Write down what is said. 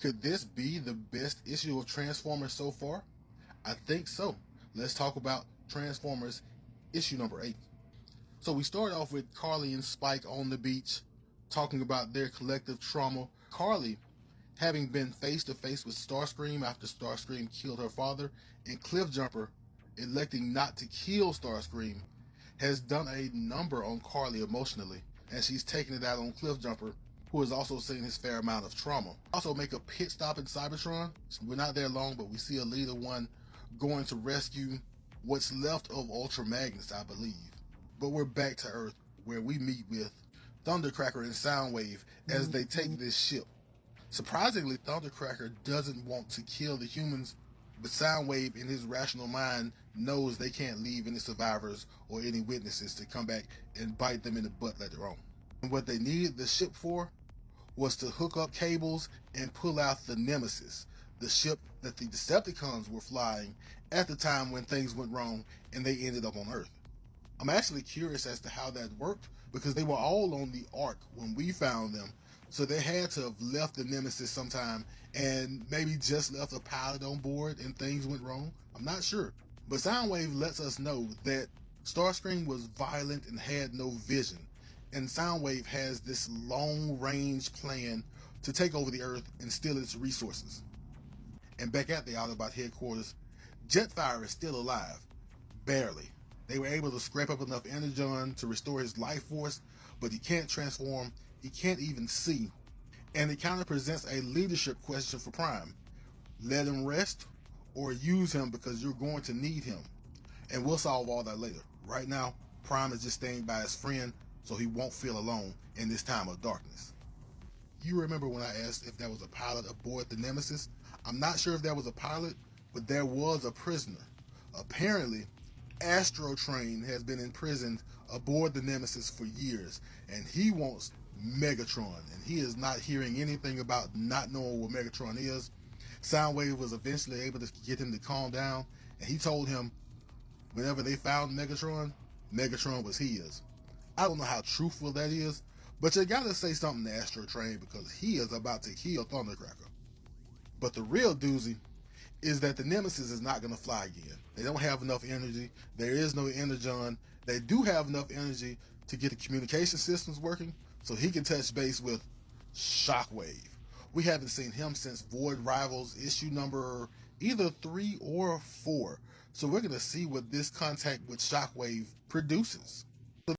Could this be the best issue of Transformers so far? I think so. Let's talk about Transformers issue number 8. So we start off with Carly and Spike on the beach talking about their collective trauma. Carly having been face to face with Starscream after Starscream killed her father, and Cliffjumper electing not to kill Starscream, has done a number on Carly emotionally, and she's taking it out on Cliffjumper, who has also seen his fair amount of trauma. Also make a pit stop in Cybertron. We're not there long, but we see a Leader One going to rescue what's left of Ultra Magnus, I believe. But we're back to Earth, where we meet with Thundercracker and Soundwave as they take this ship. Surprisingly, Thundercracker doesn't want to kill the humans, but Soundwave, in his rational mind, knows they can't leave any survivors or any witnesses to come back and bite them in the butt later on. And what they needed the ship for was to hook up cables and pull out the Nemesis, the ship that the Decepticons were flying at the time when things went wrong and they ended up on Earth. I'm actually curious as to how that worked, because they were all on the Ark when we found them, so they had to have left the Nemesis sometime and maybe just left a pilot on board and things went wrong. I'm not sure. But Soundwave lets us know that Starscream was violent and had no vision, and Soundwave has this long-range plan to take over the Earth and steal its resources. And back at the Autobot headquarters, Jetfire is still alive. Barely. They were able to scrape up enough energon to restore his life force, but he can't transform, he can't even see. And it kind of presents a leadership question for Prime. Let him rest, or use him because you're going to need him. And we'll solve all that later. Right now, Prime is just staying by his friend so he won't feel alone in this time of darkness. You remember when I asked if there was a pilot aboard the Nemesis? I'm not sure if there was a pilot, but there was a prisoner. Apparently, Astrotrain has been imprisoned aboard the Nemesis for years, and he wants Megatron, and he is not hearing anything about not knowing what Megatron is. Soundwave was eventually able to get him to calm down, and he told him whenever they found Megatron, Megatron was his. I don't know how truthful that is, but you gotta say something to Astrotrain because he is about to kill Thundercracker. But the real doozy is that the Nemesis is not going to fly again. They don't have enough energy. There is no energon. They do have enough energy to get the communication systems working, so he can touch base with Shockwave. We haven't seen him since Void Rivals issue number either 3 or 4. So we're going to see what this contact with Shockwave produces.